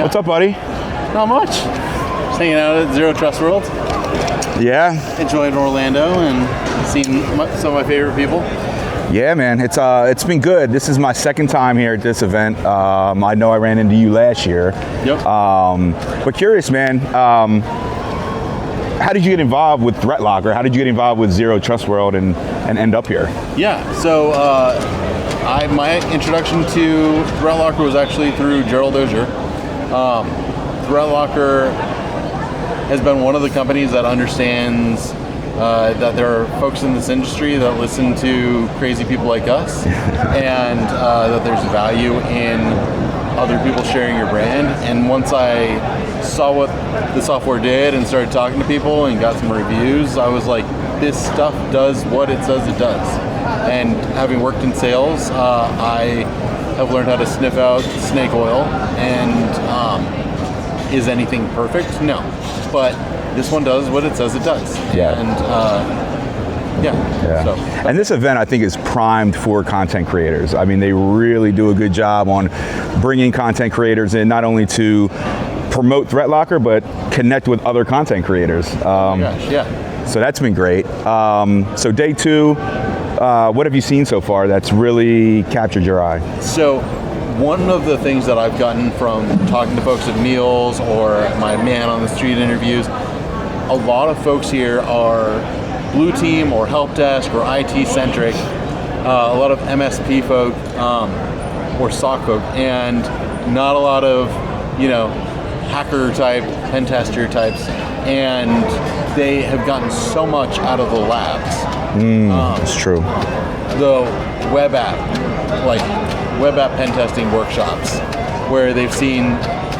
Yeah. What's up, buddy? Not much. Just hanging out at Zero Trust World. Yeah. Enjoying Orlando and seeing some of my favorite people. Yeah, man. It's been good. This is my second time here at this event. I know I ran into you last year. Yep. But curious, man. How did you get involved with ThreatLocker? How did you get involved with Zero Trust World and end up here? Yeah. So my introduction to ThreatLocker was actually through Gerald Dozier. ThreatLocker has been one of the companies that understands that there are folks in this industry that listen to crazy people like us, and that there's value in other people sharing your brand. And once I saw what the software did and started talking to people and got some reviews, I was like, this stuff does what it says it does. And having worked in sales, I have learned how to sniff out snake oil. And is anything perfect? No. But this one does what it says it does. Yeah. And Yeah. So. And this event, I think, is primed for content creators. I mean, they really do a good job on bringing content creators in, not only to promote ThreatLocker, but connect with other content creators. Oh my gosh, yeah. So that's been great. So day two, what have you seen so far that's really captured your eye? So one of the things that I've gotten from talking to folks at meals or my man on the street interviews, a lot of folks here are blue team or help desk or IT centric, a lot of MSP folk or SOC folk, and not a lot of, hacker type, pen tester types, and they have gotten so much out of the labs. It's true. The web app pen testing workshops, where they've seen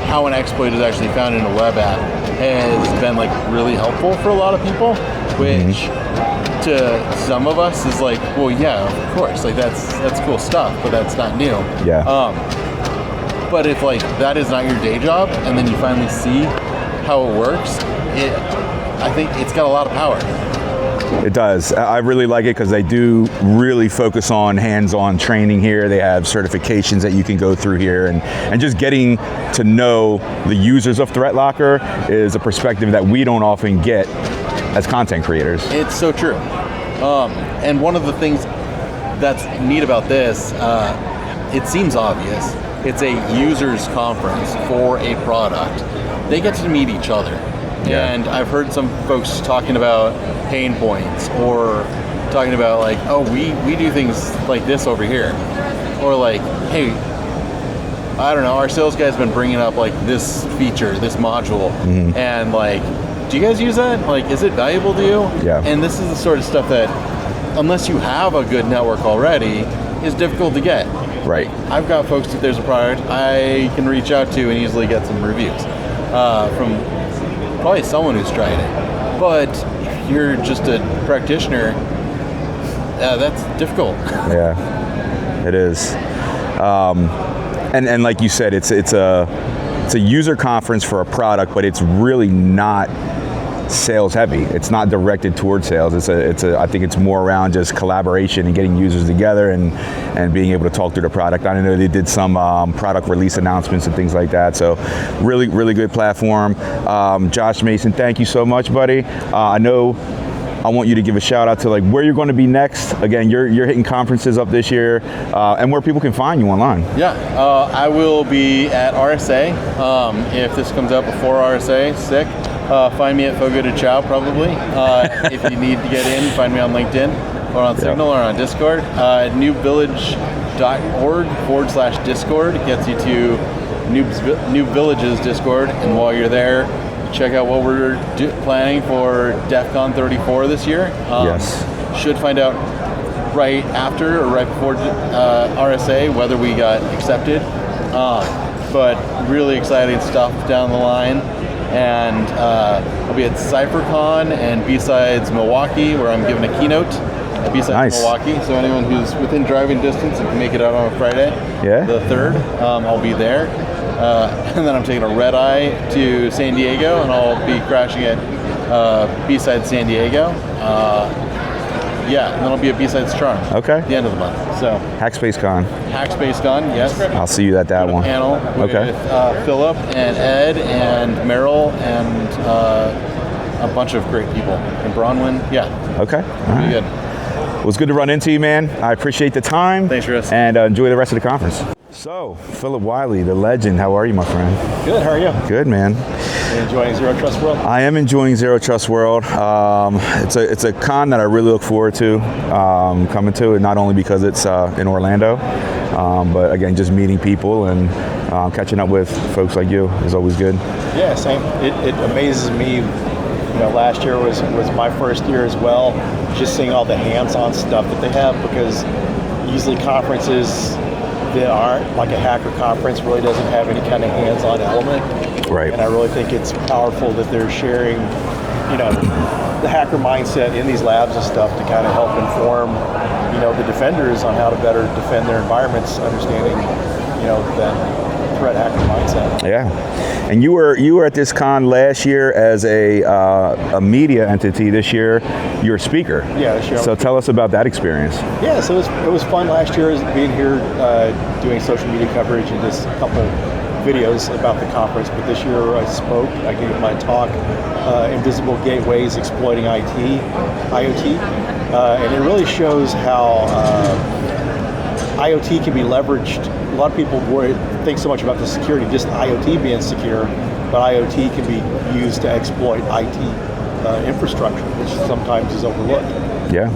how an exploit is actually found in a web app, has been really helpful for a lot of people, which to some of us is like, well, yeah, of course, that's cool stuff, but that's not new. Yeah. But if that is not your day job, and then you finally see how it works, I think it's got a lot of power. It does. I really like it because they do really focus on hands-on training here. They have certifications that you can go through here, and just getting to know the users of ThreatLocker is a perspective that we don't often get as content creators. It's so true. And one of the things that's neat about this, it seems obvious, it's a users conference for a product. They get to meet each other. Yeah. And I've heard some folks talking about pain points, or talking about we do things like this over here. Or hey, I don't know, our sales guy's been bringing up this feature, this module, and do you guys use that? Is it valuable to you? Yeah. And this is the sort of stuff that, unless you have a good network already, is difficult to get. Right. I've got folks that there's a product I can reach out to and easily get some reviews from probably someone who's tried it. But if you're just a practitioner, that's difficult. Yeah, it is. And like you said, it's a user conference for a product, but it's really not sales heavy. It's not directed towards sales. I think it's more around just collaboration and getting users together and being able to talk through the product. I know they did some product release announcements and things like that. So really, really good platform. Josh Mason, thank you so much, buddy. I know I want you to give a shout out to where you're going to be next. Again, you're hitting conferences up this year, and where people can find you online. Yeah, I will be at RSA. If this comes out before RSA, sick. Find me at Fogo de Chao, probably. If you need to get in, find me on LinkedIn or on Signal or on Discord. newvillage.org/Discord gets you to New Village's Discord. And while you're there, check out what we're planning for DEF CON 34 this year. Yes. Should find out right after or right before RSA whether we got accepted. But really exciting stuff down the line. And I'll be at CypherCon and B-Sides Milwaukee, where I'm giving a keynote at B-Sides Milwaukee. So anyone who's within driving distance and can make it out on a Friday, the 3rd, I'll be there. And then I'm taking a red eye to San Diego, and I'll be crashing at B-Sides San Diego. And then I'll be at B-Sides Charm at the end of the month. So Hackspace Con. Hackspace Con, yes. I'll see you at that one. Panel with Philip and Ed and Merrill and a bunch of great people. And Bronwyn, yeah. Okay. All right. Good. Well, it's good to run into you, man. I appreciate the time. Thanks, Chris. And enjoy the rest of the conference. So, Philip Wiley, the legend, how are you, my friend? Good, how are you? Good, man. Are you enjoying Zero Trust World? I am enjoying Zero Trust World. It's a con that I really look forward to coming to, not only because it's in Orlando, but again, just meeting people and catching up with folks like you is always good. Yeah, same. It amazes me. You know, last year was my first year as well, just seeing all the hands-on stuff that they have, because usually conferences that aren't like a hacker conference really doesn't have any kind of hands-on element. Right. And I really think it's powerful that they're sharing, you know, the hacker mindset in these labs and stuff to kind of help inform, you know, the defenders on how to better defend their environments, understanding, you know, that threat hacker mindset. Yeah. And you were at this con last year as a media entity. This year, you're a speaker. Yeah, this year. So tell us about that experience. Yeah, so it was fun last year being here doing social media coverage and just a couple videos about the conference. But this year I spoke. I gave my talk, Invisible Gateways Exploiting IoT, and it really shows how IoT can be leveraged. A lot of people think so much about the security, just IoT being secure, but IoT can be used to exploit IT infrastructure, which sometimes is overlooked. Yeah,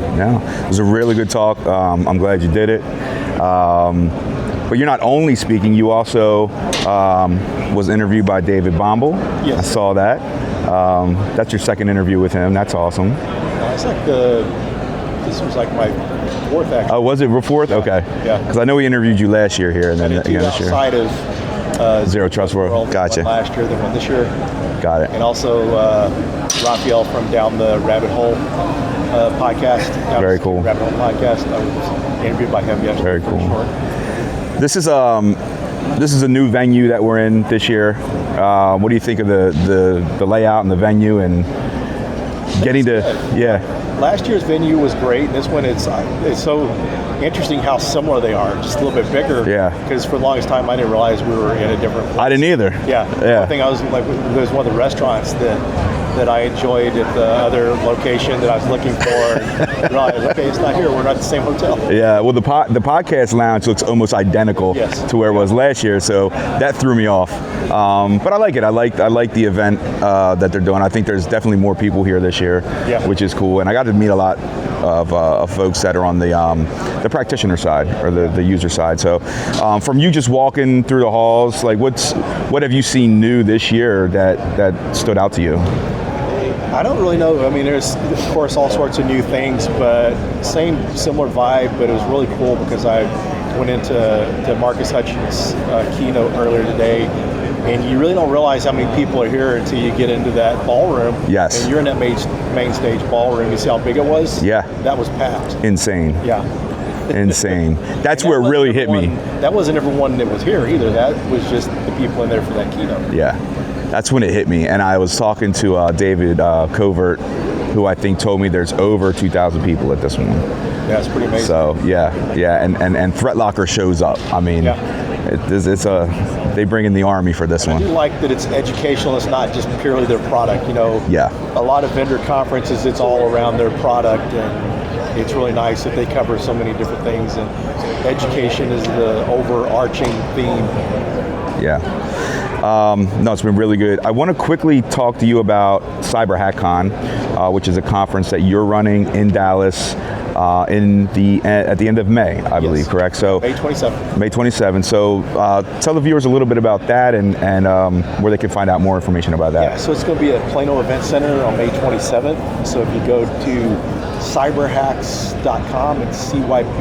it was a really good talk. I'm glad you did it. But you're not only speaking, you also was interviewed by David Bombal. Yes. I saw that. That's your second interview with him. That's awesome. It's like this was like my fourth, actually. Oh, was it fourth? Okay. Yeah. Because I know we interviewed you last year here, and then again this year. Outside of Zero Trust World. Gotcha. Last year, then one this year. Got it. And also Raphael from Down the Rabbit Hole podcast. Very cool. Rabbit Hole podcast. I was interviewed by him yesterday. Very cool. This is a new venue that we're in this year. What do you think of the layout and the venue and getting to Last year's venue was great, and this one it's so interesting how similar they are, just a little bit bigger. Yeah. Because for the longest time I didn't realize we were in a different place. I didn't either. Yeah. I think I was like, there was one of the restaurants that I enjoyed at the other location that I was looking for. And realized, okay, it's not here. We're not at the same hotel. Yeah. Well, the podcast lounge looks almost identical to where it was last year, so that threw me off. But I like it. I like the event that they're doing. I think there's definitely more people here this year, which is cool. And I got to meet a lot of folks that are on the practitioner side or the user side. So from you just walking through the halls, like what have you seen new this year that stood out to you? I don't really know. I mean, there's of course all sorts of new things, but similar vibe. But it was really cool because I went into Marcus Hutchins' keynote earlier today, and you really don't realize how many people are here until you get into that ballroom. Yes. And you're in that main stage ballroom. You see how big it was? Yeah. That was packed. Insane. Yeah. Insane. That's where it really hit me. That wasn't everyone that was here either. That was just the people in there for that keynote. Yeah. That's when it hit me. And I was talking to David Covert, who I think told me there's over 2,000 people at this one. Yeah, it's pretty amazing. So, and Threat Locker shows up. I mean, they bring in the army for this one. I do like that it's educational. It's not just purely their product. You know, a lot of vendor conferences, it's all around their product, and it's really nice that they cover so many different things. And education is the overarching theme. Yeah. No, it's been really good. I want to quickly talk to you about Cyber HackCon, which is a conference that you're running in Dallas at the end of May, I believe, correct? So May 27th. May 27th. So tell the viewers a little bit about that and where they can find out more information about that. Yeah, so it's going to be at Plano Event Center on May 27th. So if you go to cyberhacks.com, it's CYBRHAK.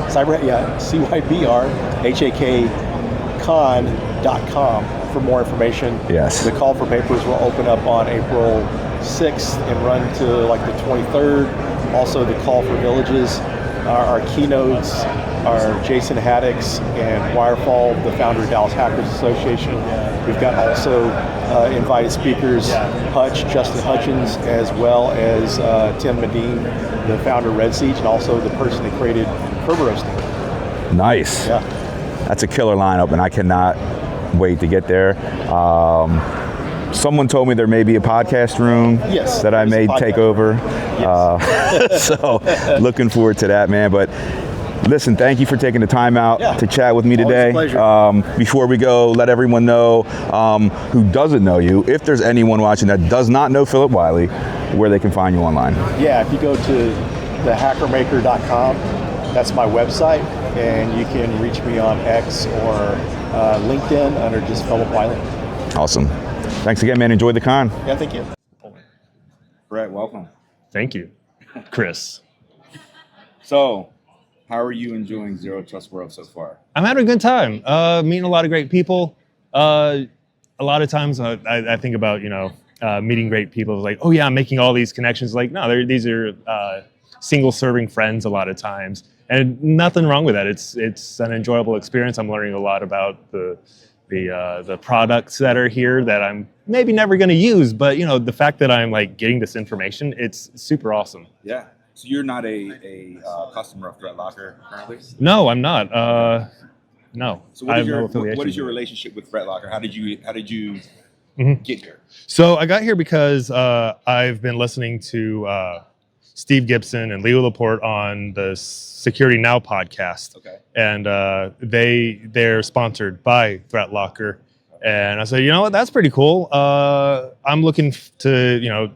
It's actually cyberhackkcon.com for more information. Yes. The call for papers will open up on April 6th and run to like the 23rd. Also, the call for villages, our keynotes are Jason Haddix and Wirefall, the founder of Dallas Hackers Association. We've got also invited speakers, Justin Hutchins, as well as Tim Medine, the founder of Red Siege, and also the person that created Kerber roasting. Nice. Yeah. That's a killer lineup, and I cannot wait to get there. Someone told me there may be a podcast room that I may take over. Yes. So looking forward to that, man. But listen, thank you for taking the time out to chat with me today. Always a pleasure. Before we go, let everyone know who doesn't know you, if there's anyone watching that does not know Philip Wiley, where they can find you online. Yeah, if you go to thehackermaker.com, that's my website, and you can reach me on X or LinkedIn under just Philip Wiley. Awesome. Thanks again, man. Enjoy the con. Yeah, thank you. Brett, welcome. Thank you, Chris. So, how are you enjoying Zero Trust World so far? I'm having a good time. Meeting a lot of great people. A lot of times I think about, meeting great people. Like, oh yeah, I'm making all these connections. Like, no, these are single serving friends a lot of times. And nothing wrong with that. It's an enjoyable experience. I'm learning a lot about the products that are here that I'm maybe never going to use, but the fact that I'm like getting this information, it's super awesome. Yeah. So you're not a customer of ThreatLocker currently? No, I'm not. No. So what is your relationship with ThreatLocker? How did you get here? So I got here because I've been listening to Steve Gibson and Leo Laporte on the Security Now podcast. Okay. And they're sponsored by ThreatLocker. And I said, you know what, that's pretty cool. I'm looking to,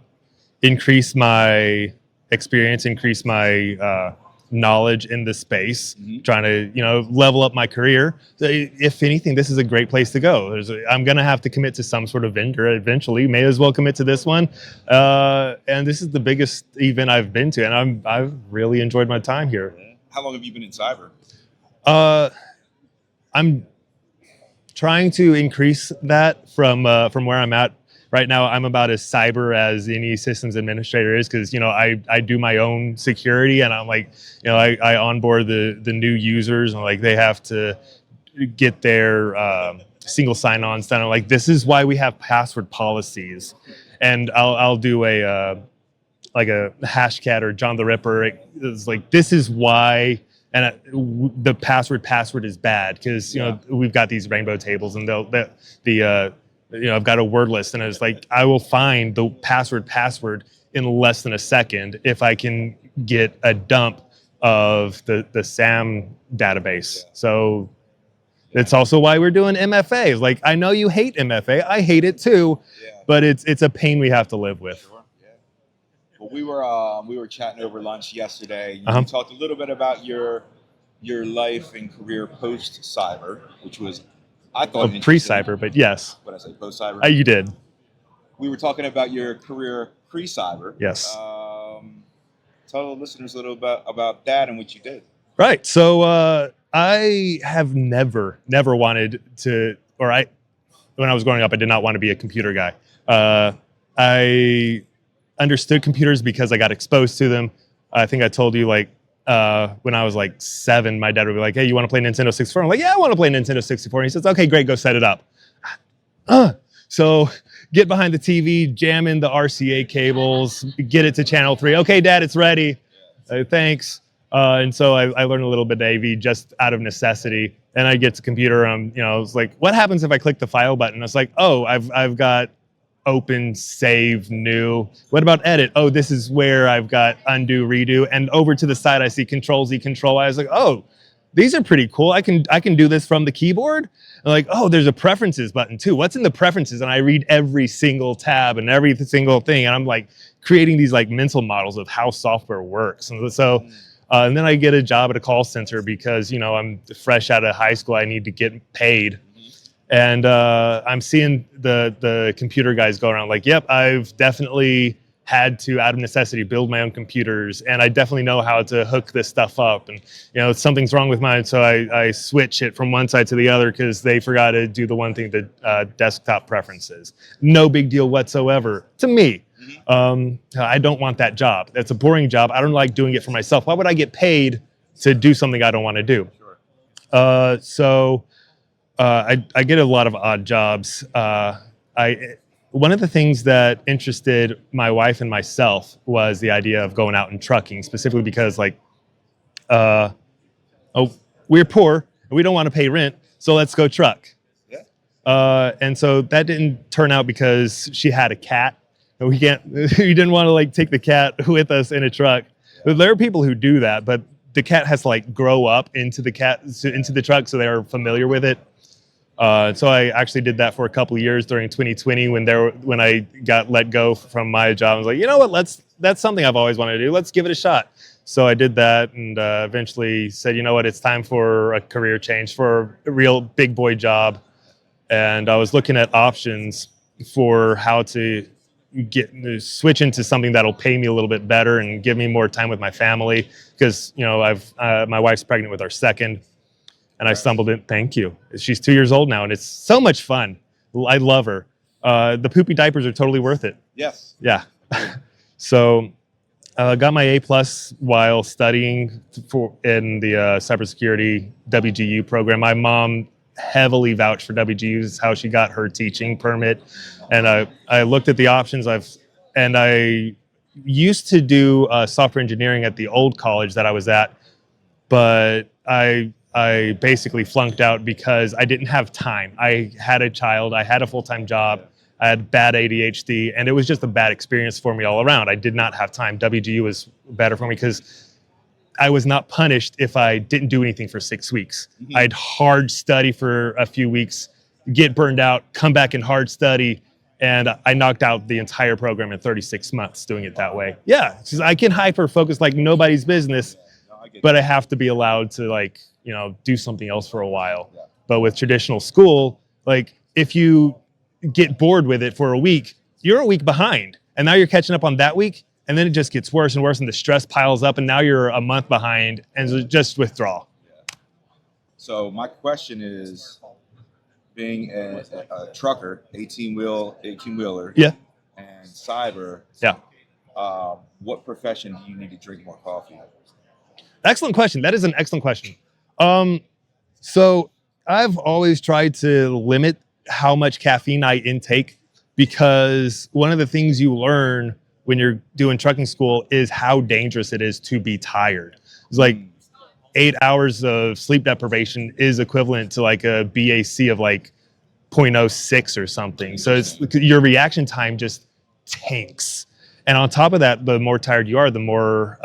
increase my experience, increase my knowledge in the space, trying to, level up my career. So if anything, this is a great place to go. I'm going to have to commit to some sort of vendor eventually. May as well commit to this one. And this is the biggest event I've been to, and I've really enjoyed my time here. How long have you been in cyber? I'm trying to increase that from where I'm at. Right now, I'm about as cyber as any systems administrator is because, I do my own security, and I'm like, I onboard the new users, and like they have to get their single sign-ons done. I'm like, this is why we have password policies, and I'll do a Hashcat or John the Ripper. It's like, this is why, and the password is bad because we've got these rainbow tables, and I've got a word list, and it's like, I will find the password in less than a second if I can get a dump of the SAM database. So it's also why we're doing MFA. Like, I know you hate MFA. I hate it too, but it's a pain we have to live with. Sure. Yeah. Well, we were chatting over lunch yesterday. You talked a little bit about your life and career post cyber, which was, I thought, pre-cyber, but yes. What did I say, post-cyber? You did. We were talking about your career pre-cyber. Yes. Tell the listeners a little bit about that and what you did. Right. So I have never wanted to, when I was growing up, I did not want to be a computer guy. I understood computers because I got exposed to them. I think I told you, when I was 7, my dad would be like, hey, you want to play Nintendo 64? I'm like, yeah, I want to play Nintendo 64. And he says, okay, great, go set it up. So get behind the TV, jam in the RCA cables, get it to channel 3. Okay, Dad, it's ready. Thanks. And so I learned a little bit of AV just out of necessity. And I get to computer, it's like, what happens if I click the file button? It's like, oh, I've got open, save, new. What about edit? Oh, this is where I've got undo, redo. And over to the side, I see Control Z, Control I. I was like, oh, these are pretty cool. I can do this from the keyboard. And like, oh, there's a preferences button too. What's in the preferences? And I read every single tab and every single thing. And I'm like creating these mental models of how software works. And so, and then I get a job at a call center because, I'm fresh out of high school. I need to get paid. And I'm seeing the computer guys go around like, yep, I've definitely had to, out of necessity, build my own computers. And I definitely know how to hook this stuff up. And, something's wrong with mine. So I switch it from one side to the other because they forgot to do the one thing, the desktop preferences. No big deal whatsoever to me. I don't want that job. That's a boring job. I don't like doing it for myself. Why would I get paid to do something I don't want to do? Sure. I get a lot of odd jobs. One of the things that interested my wife and myself was the idea of going out and trucking, specifically because we're poor and we don't want to pay rent, so let's go truck. And so that didn't turn out because she had a cat. And we didn't want to take the cat with us in a truck. There are people who do that, but the cat has to grow up into the truck, so they're familiar with it. So I actually did that for a couple of years during 2020 when I got let go from my job. I was like, you know what? That's something I've always wanted to do. Let's give it a shot. So I did that and eventually said, you know what? It's time for a career change, for a real big boy job. And I was looking at options for how to switch into something that'll pay me a little bit better and give me more time with my family, because my wife's pregnant with our second, and I stumbled in. Thank you. She's 2 years old now, and it's so much fun. I love her. The poopy diapers are totally worth it. Yes. Yeah. So got my A+ while studying in the cybersecurity WGU program. My mom heavily vouched for WGU. Is how she got her teaching permit. And I looked at the options. I used to do software engineering at the old college that I was at, but I basically flunked out because I didn't have time. I had a child, I had a full-time job, I had bad ADHD, and it was just a bad experience for me all around. I did not have time. WGU was better for me because I was not punished if I didn't do anything for 6 weeks. Mm-hmm. I'd hard study for a few weeks, get burned out, come back and hard study, and I knocked out the entire program in 36 months doing it that way. Yeah, because I can hyper-focus like nobody's business, but I have to be allowed to do something else for a while. Yeah. But with traditional school, if you get bored with it for a week, you're a week behind. And now you're catching up on that week, and then it just gets worse and worse, and the stress piles up, and now you're a month behind, and so just withdraw. Yeah. So my question is, being a trucker, 18-wheeler, yeah, and cyber, yeah, what profession do you need to drink more coffee? Excellent question. That is an excellent question. So I've always tried to limit how much caffeine I intake, because one of the things you learn when you're doing trucking school is how dangerous it is to be tired. It's 8 hours of sleep deprivation is equivalent to a BAC of 0.06 or something. So your reaction time just tanks. And on top of that, the more tired you are, the more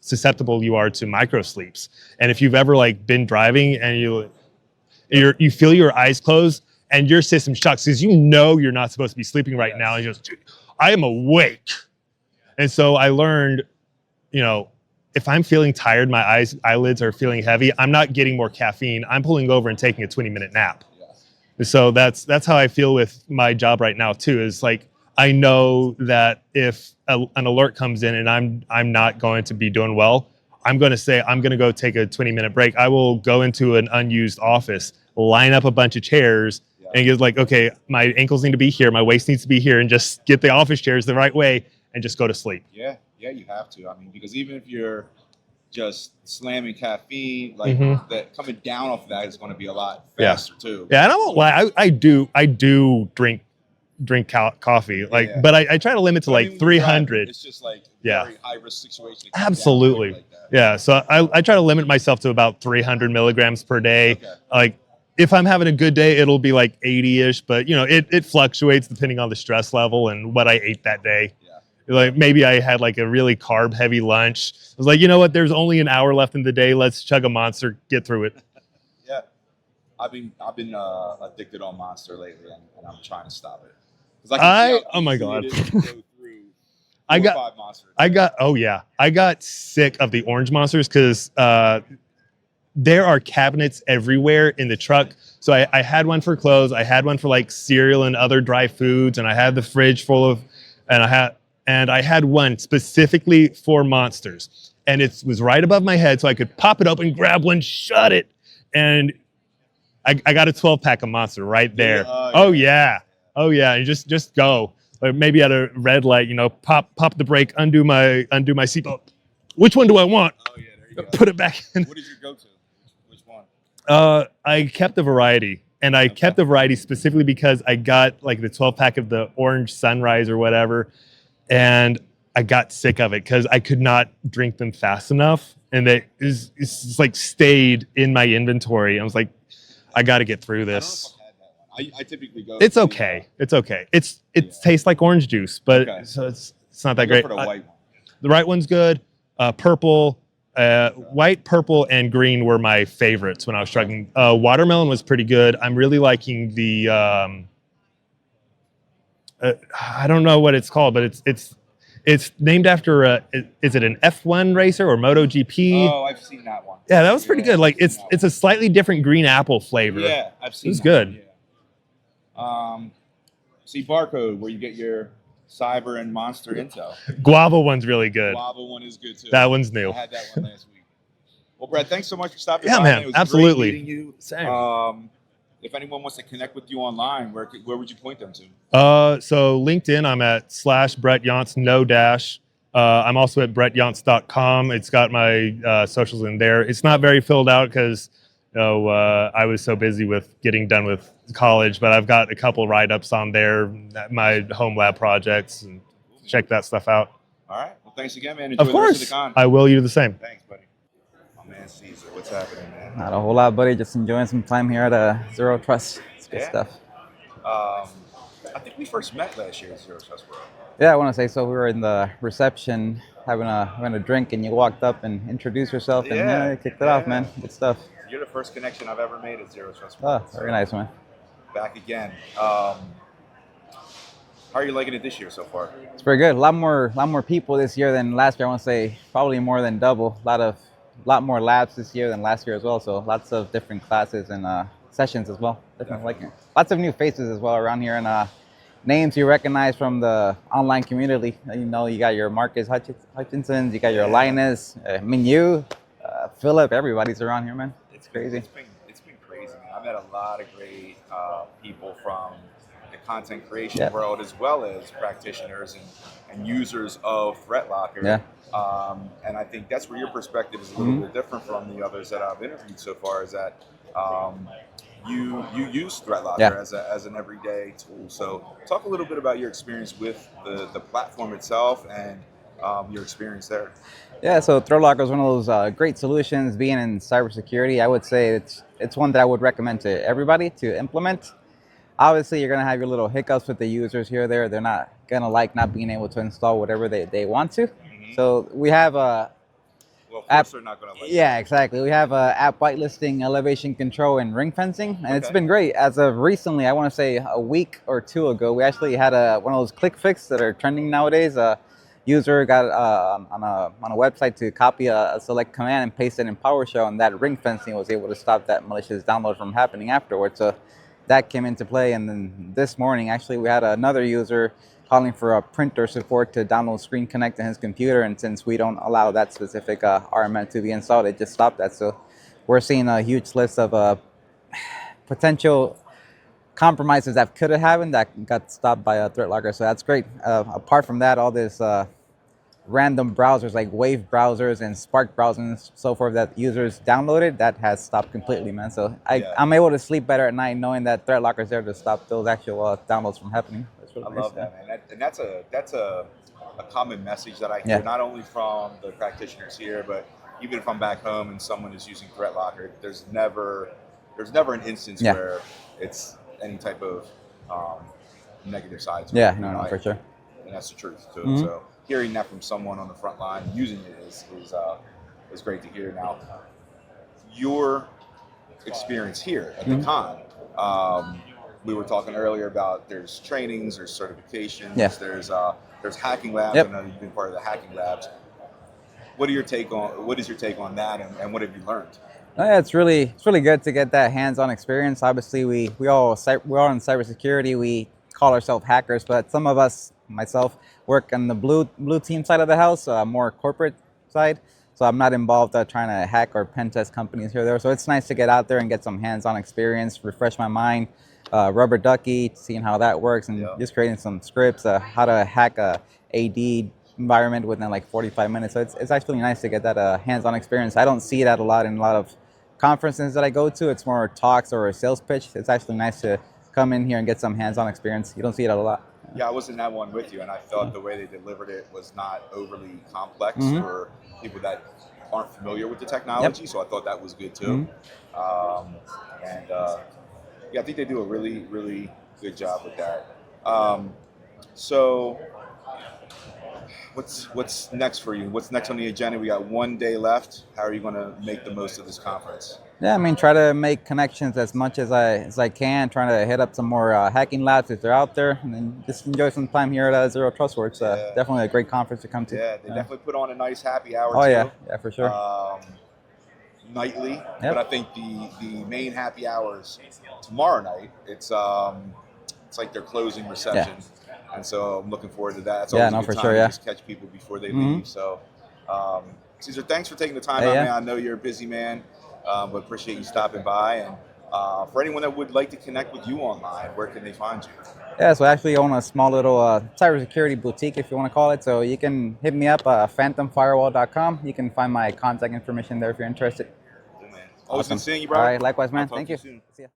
susceptible you are to micro sleeps. And if you've ever been driving and you feel your eyes close and your system shocks because you're not supposed to be sleeping right now, and you're just, I am awake. And so I learned, if I'm feeling tired, my eyelids are feeling heavy, I'm not getting more caffeine. I'm pulling over and taking a 20-minute nap. Yeah. So that's how I feel with my job right now too. Is I know that if an alert comes in and I'm not going to be doing well, I'm going to say I'm going to go take a 20-minute break. I will go into an unused office, line up a bunch of chairs, and get okay, my ankles need to be here, my waist needs to be here, and just get the office chairs the right way and just go to sleep. Yeah, you have to. I mean, because even if you're just slamming caffeine, that coming down off of that is going to be a lot faster too. Yeah, and I won't lie, I do drink coffee, but I try to limit to 300. It's just very high risk situation. Absolutely. Yeah. So I try to limit myself to about 300 milligrams per day. Okay. If I'm having a good day, it'll be 80-ish, but it fluctuates depending on the stress level and what I ate that day. Yeah. Maybe I had a really carb heavy lunch. I was you know what? There's only an hour left in the day. Let's chug a Monster, get through it. Yeah. I've been addicted on Monster lately, and I'm trying to stop it. Oh my God. I got sick of the orange Monsters because there are cabinets everywhere in the truck. So I had one for clothes, I had one for cereal and other dry foods, and I had the fridge full of, and I had one specifically for Monsters, and it was right above my head, so I could pop it open, grab one, shut it, and I got a 12-pack of Monster right there. Yeah. Oh yeah, and just go. Maybe at a red light, pop the brake, undo my seatbelt. Which one do I want? Oh yeah, there you go. Put it back in. What is your go-to? Which one? I kept the variety, and I kept the variety specifically because I got like the 12 pack of the orange sunrise or whatever, and I got sick of it because I could not drink them fast enough, and it's just like stayed in my inventory. I was like, I got to get through this. I typically go. It's okay. It's okay. It tastes like orange juice, but Okay. so it's not that great. For the white one. The right one's good. Purple, white, purple, and green were my favorites when I was struggling. Watermelon was pretty good. I'm really liking the. I don't know what it's called, but it's named after is it an F1 racer or MotoGP? Oh, I've seen that one. Yeah, that was pretty good. Like I've seen it's a slightly different green apple flavor. Yeah, I've seen. It was that good. one, yeah. See BarCode, where you get your Cyber and Monster intel. Guava one's really good. Guava one is good too. That one's new. I had that one last week. Well, Brad, thanks so much for stopping Yeah, by. man, It was absolutely. great meeting you. Same. If anyone wants to connect with you online, where would you point them to? So LinkedIn, I'm at /Brett Yonts, no dash. I'm also at brettyontz.com. It's got my socials in there. It's not very filled out because I was so busy with getting done with college, but I've got a couple write-ups on there, my home lab projects, and check that stuff out. All right. Well, thanks again, man. Enjoy Of the rest course, of the con. I will. You do the same. Thanks, buddy. My man Caesar, what's happening, man? Not a whole lot, buddy. Just enjoying some time here at Zero Trust. It's good Yeah. stuff. I think we first met last year at Zero Trust World. Yeah, I want to say so. We were in the reception having a drink, and you walked up and introduced yourself, and Yeah, you kicked it off, yeah. man. Good stuff. You're the first connection I've ever made at Zero Trust Oh, World. very nice, man. Back again. How are you liking it this year so far? It's very good. A lot more people this year than last year. I want to say probably more than double. A lot more labs this year than last year as well. So lots of different classes and sessions as well. Definitely liking it. Lots of new faces as well around here, and names you recognize from the online community. You know, you got your Marcus Hutchinsons, you got your Linus, you, Philip. Everybody's around here, man. It's crazy. It's been crazy. I met a lot of great people from the content creation Yeah. world, as well as practitioners and users of ThreatLocker. Yeah. And I think that's where your perspective is a little bit different from the others that I've interviewed so far. Is that you use ThreatLocker Yeah. as an everyday tool. So talk a little bit about your experience with the platform itself and your experience there. Yeah, so ThreatLocker is one of those great solutions. Being in cybersecurity, I would say it's one that I would recommend to everybody to implement. Obviously, you're gonna have your little hiccups with the users here or there. They're not gonna like not being able to install whatever they want to. So we have a Well, of App- course, they're not going to like yeah, exactly. We have app whitelisting, elevation control, and ring fencing, and it's Okay. been great. As of recently, I want to say a week or two ago, we actually had one of those click fix that are trending nowadays. User got on a website to copy a select command and paste it in PowerShell, and that ring fencing was able to stop that malicious download from happening afterwards. So that came into play, and then this morning, actually, we had another user calling for a printer support to download Screen Connect in his computer, and since we don't allow that specific RMN to be installed, it just stopped that. So we're seeing a huge list of potential compromises that could have happened that got stopped by a ThreatLocker. So that's great. Apart from that, all this random browsers like Wave browsers and Spark browsers and so forth that users downloaded, that has stopped completely, man. So I'm able to sleep better at night knowing that ThreatLocker is there to stop those actual downloads from happening. That's really I nice, love that, man. And that's a common message that I hear, Yeah. not only from the practitioners here, but even if I'm back home and someone is using ThreatLocker, there's never an instance Yeah. where it's any type of negative side to Yeah, it. no, for sure. And that's the truth too. Mhm. So hearing that from someone on the front line using it is great to hear. Now, your experience here at the con. We were talking earlier about there's trainings, there's certifications, Yeah. there's hacking labs. Yep. I know you've been part of the hacking labs. What is your take on that, and what have you learned? Yeah, it's really good to get that hands-on experience. Obviously, we all in cybersecurity. We call ourselves hackers, but some of us, myself, work on the blue team side of the house, more corporate side. So I'm not involved trying to hack or pen test companies here or there. So it's nice to get out there and get some hands-on experience, refresh my mind, rubber ducky, seeing how that works, and just creating some scripts, how to hack a AD environment within like 45 minutes. So it's actually nice to get that hands-on experience. I don't see that a lot in a lot of conferences that I go to, it's more talks or a sales pitch. It's actually nice to come in here and get some hands-on experience. You don't see it a lot. Yeah, I was in that one with you, and I thought the way they delivered it was not overly complex for people that aren't familiar with the technology. So I thought that was good too. Yeah, I think they do a really, really good job with that. So what's next for you? What's next on the agenda? We got 1 day left. How are you going to make the most of this conference? Yeah, I mean, try to make connections as much as I can. Trying to hit up some more hacking labs if they're out there, and then just enjoy some time here at Zero Trust Works. Definitely a great conference to come to. Yeah, they definitely put on a nice happy hour. Oh too. yeah, for sure. Nightly, but I think the main happy hours tomorrow night. It's like their closing reception, and so I'm looking forward to that. It's always a good time to just catch people before they leave. So, Cesar, thanks for taking the time out, man. I know you're a busy man, but appreciate you stopping by. And for anyone that would like to connect with you online, where can they find you? Yeah, so I actually own a small little cybersecurity boutique, if you want to call it. So you can hit me up at phantomfirewall.com. You can find my contact information there if you're interested. Cool, man. Always good seeing you, bro. All right, likewise, man. Thank you. Soon. See ya.